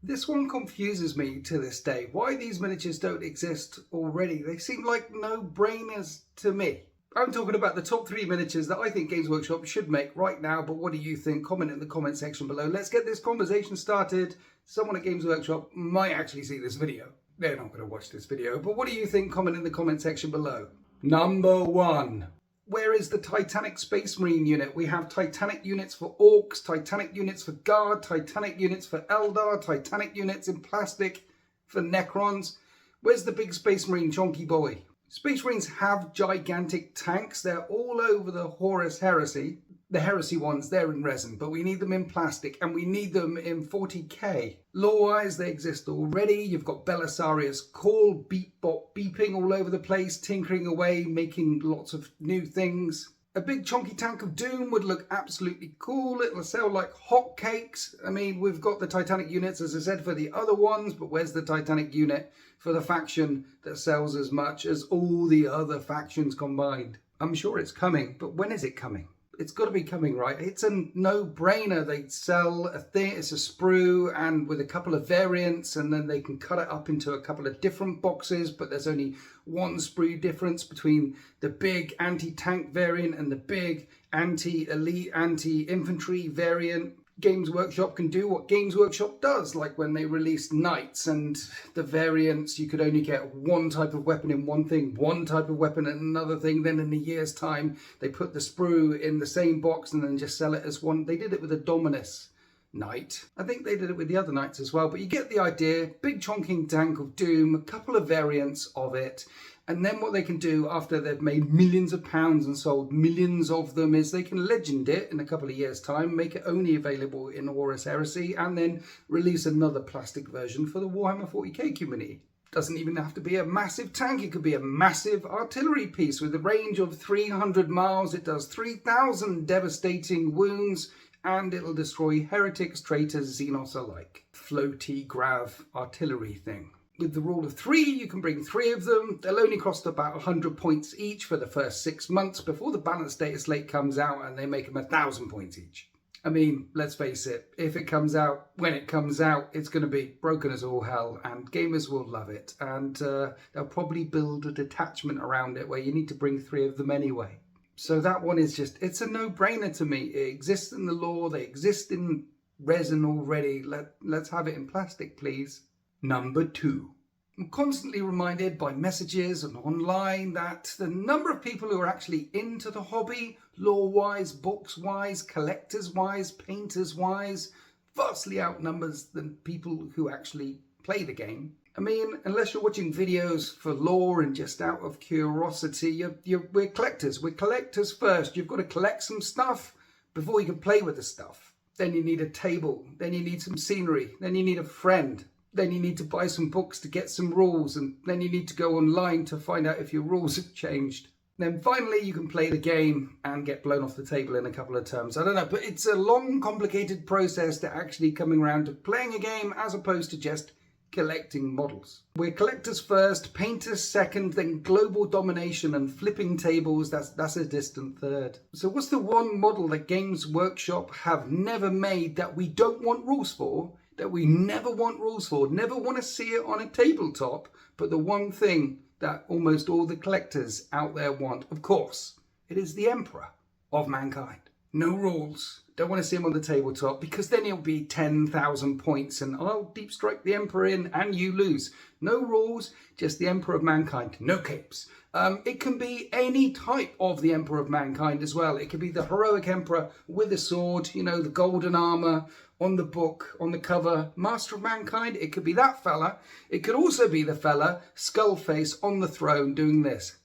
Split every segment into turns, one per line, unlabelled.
This one confuses me to this day. Why these miniatures don't exist already? They seem like no-brainers to me. I'm talking about the top 3 miniatures that I think Games Workshop should make right now, but what do you think? Comment in the comment section below. Let's get this conversation started. Someone at Games Workshop might actually see this video. They're not going to watch this video, but what do you think? Comment in the comment section below. Number 1. Where is the Titanic Space Marine unit? We have Titanic units for Orcs, Titanic units for Guard, Titanic units for Eldar, Titanic units in plastic for Necrons. Where's the big Space Marine chonky boy? Space Marines have gigantic tanks. They're all over the Horus Heresy. The Heresy ones, they're in resin, but we need them in plastic and we need them in 40k. Lore-wise, they exist already. You've got Belisarius Call, Beatbot beeping all over the place, tinkering away, making lots of new things. A big chonky tank of Doom would look absolutely cool. It'll sell like hotcakes. I mean, we've got the Titanic units, as I said, for the other ones, but where's the Titanic unit for the faction that sells as much as all the other factions combined? I'm sure it's coming, but when is it coming? It's got to be coming, right? It's a no-brainer. They sell a thing, it's a sprue, and with a couple of variants, and then they can cut it up into a couple of different boxes, but there's only one sprue difference between the big anti-tank variant and the big anti-elite, anti-infantry variant. Games Workshop can do what Games Workshop does, like when they released Knights and the variants, you could only get one type of weapon in one thing, one type of weapon in another thing. Then in a year's time, they put the sprue in the same box and then just sell it as one. They did it with a Dominus Knight. I think they did it with the other Knights as well, but you get the idea. Big chonking tank of Doom, a couple of variants of it. And then what they can do after they've made millions of pounds and sold millions of them is they can legend it in a couple of years' time, make it only available in Horus Heresy, and then release another plastic version for the Warhammer 40k community. Doesn't even have to be a massive tank, it could be a massive artillery piece with a range of 300 miles. It does 3,000 devastating wounds, and it'll destroy heretics, traitors, Xenos alike. Floaty grav artillery thing. With the rule of 3, you can bring 3 of them. They'll only cost about 100 points each for the first 6 months before the balance data slate comes out, and they make them 1,000 points each. I mean, let's face it, if it comes out, when it comes out, it's going to be broken as all hell, and gamers will love it. And they'll probably build a detachment around it where you need to bring 3 of them anyway. So that one is just, it's a no-brainer to me. It exists in the lore, they exist in resin already. Let's have it in plastic, please. Number 2. I'm constantly reminded by messages and online that the number of people who are actually into the hobby, lore-wise, books-wise, collectors-wise, painters-wise, vastly outnumbers than people who actually play the game. I mean, unless you're watching videos for lore and just out of curiosity, we're collectors. We're collectors first. You've got to collect some stuff before you can play with the stuff. Then you need a table. Then you need some scenery. Then you need a friend. Then you need to buy some books to get some rules, and then you need to go online to find out if your rules have changed. Then finally you can play the game and get blown off the table in a couple of terms. I don't know, but it's a long, complicated process to actually coming around to playing a game as opposed to just collecting models. We're collectors first, painters second, then global domination and flipping tables, that's a distant third. So what's the one model that Games Workshop have never made that we don't want rules for? That we never want rules for, never want to see it on a tabletop, but the one thing that almost all the collectors out there want, of course, it is the Emperor of Mankind. No rules, don't want to see him on the tabletop, because then it'll be 10,000 points and I'll deep strike the Emperor in and you lose. No rules, just the Emperor of Mankind, no capes. It can be any type of the Emperor of Mankind as well. It could be the heroic Emperor with a sword, you know, the golden armor, on the book, on the cover, Master of Mankind. It could be that fella. It could also be the fella, Skullface, on the throne doing this.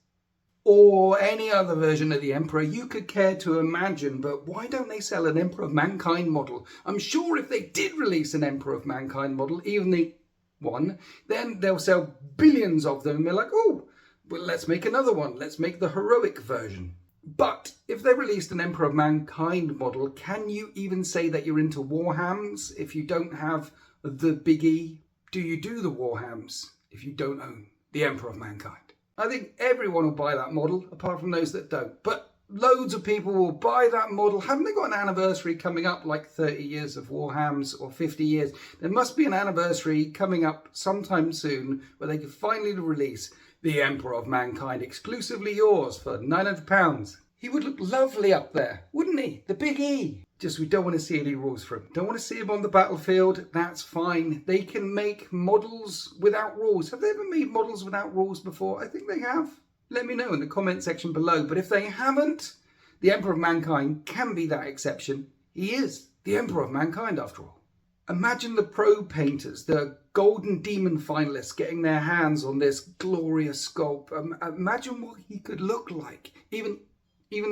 Or any other version of the Emperor you could care to imagine, but why don't they sell an Emperor of Mankind model? I'm sure if they did release an Emperor of Mankind model, even the one, then they'll sell billions of them and they're like, oh, well, let's make another one. Let's make the heroic version. But if they released an Emperor of Mankind model, can you even say that you're into Warhams if you don't have the biggie? Do you do the Warhams if you don't own the Emperor of Mankind? I think everyone will buy that model, apart from those that don't. But loads of people will buy that model. Haven't they got an anniversary coming up, like 30 years of Warhammers or 50 years? There must be an anniversary coming up sometime soon where they can finally release the Emperor of Mankind, exclusively yours for £900. He would look lovely up there, wouldn't he? The big E. Just we don't want to see any rules for him. Don't want to see him on the battlefield. That's fine. They can make models without rules. Have they ever made models without rules before? I think they have. Let me know in the comment section below. But if they haven't, the Emperor of Mankind can be that exception. He is the Emperor of Mankind after all. Imagine the pro painters, the Golden Demon finalists getting their hands on this glorious sculpt. Imagine what he could look like. Even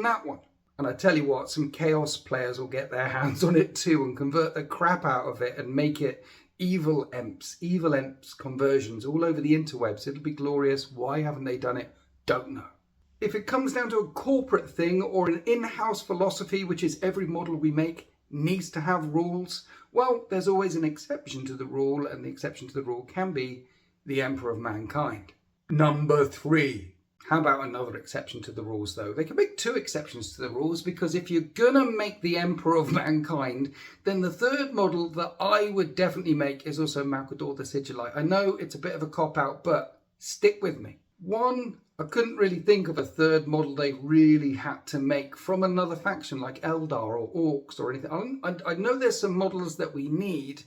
that one. And I tell you what, some Chaos players will get their hands on it too and convert the crap out of it and make it evil emps conversions all over the interwebs. It'll be glorious. Why haven't they done it? Don't know. If it comes down to a corporate thing or an in-house philosophy, which is every model we make needs to have rules, well, there's always an exception to the rule, and the exception to the rule can be the Emperor of Mankind. Number 3. How about another exception to the rules, though? They can make 2 exceptions to the rules, because if you're gonna make the Emperor of Mankind, then the third model that I would definitely make is also Malodor the Sigite. I know it's a bit of a cop-out, but stick with me. One, I couldn't really think of a third model they really had to make from another faction like Eldar or Orcs or anything. I know there's some models that we need,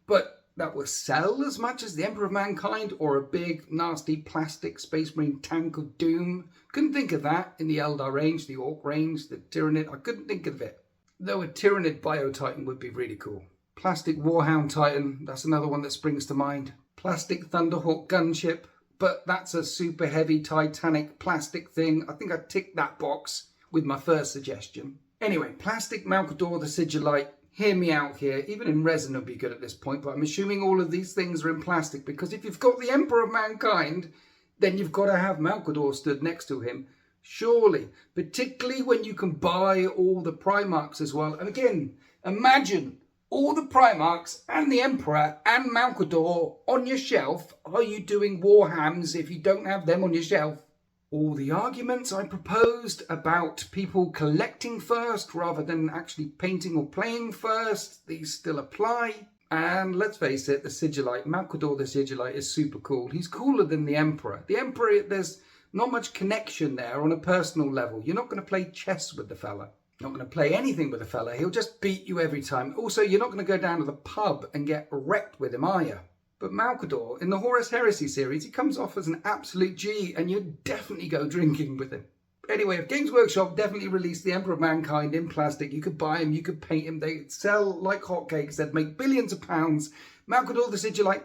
but that will sell as much as the Emperor of Mankind or a big, nasty plastic Space Marine tank of doom. Couldn't think of that in the Eldar range, the Orc range, the Tyrannid. I couldn't think of it. Though a Tyrannid Bio-Titan would be really cool. Plastic Warhound Titan, that's another one that springs to mind. Plastic Thunderhawk gunship. But that's a super heavy Titanic plastic thing. I think I ticked that box with my first suggestion. Anyway, plastic Malodor the Sigite. Hear me out here. Even in resin would be good at this point, but I'm assuming all of these things are in plastic, because if you've got the Emperor of Mankind, then you've got to have Malodor stood next to him. Surely. Particularly when you can buy all the Primarchs as well. And again, imagine all the Primarchs and the Emperor and Malodor on your shelf. Are you doing Warhams if you don't have them on your shelf? All the arguments I proposed about people collecting first rather than actually painting or playing first, these still apply. And let's face it, the Sigilite, Malodor the Sigilite, is super cool. He's cooler than the Emperor. The Emperor, there's not much connection there on a personal level. You're not going to play chess with the fella. Not going to play anything with a fella. He'll just beat you every time. Also, you're not going to go down to the pub and get wrecked with him, are you? But Malodor, in the Horus Heresy series, he comes off as an absolute G, and you'd definitely go drinking with him. Anyway, if Games Workshop definitely released the Emperor of Mankind in plastic, you could buy him, you could paint him, they'd sell like hotcakes, they'd make billions of pounds. Malodor the Sigite,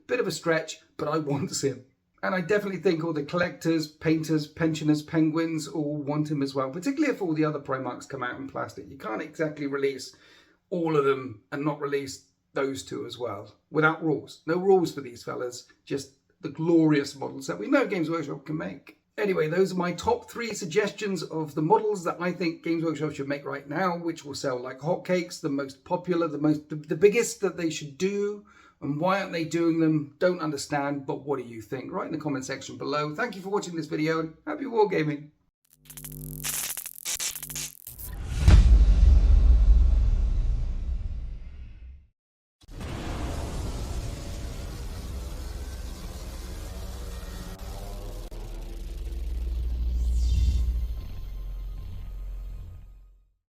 bit of a stretch, but I want him. And I definitely think all the collectors, painters, pensioners, penguins all want him as well, particularly if all the other Primarchs come out in plastic. You can't exactly release all of them and not release those 2 as well, without rules. No rules for these fellas, just the glorious models that we know Games Workshop can make. Anyway, those are my top 3 suggestions of the models that I think Games Workshop should make right now, which will sell like hotcakes, the most popular, the biggest that they should do. And why aren't they doing them? Don't understand, but what do you think? Write in the comment section below. Thank you for watching this video, and happy wargaming.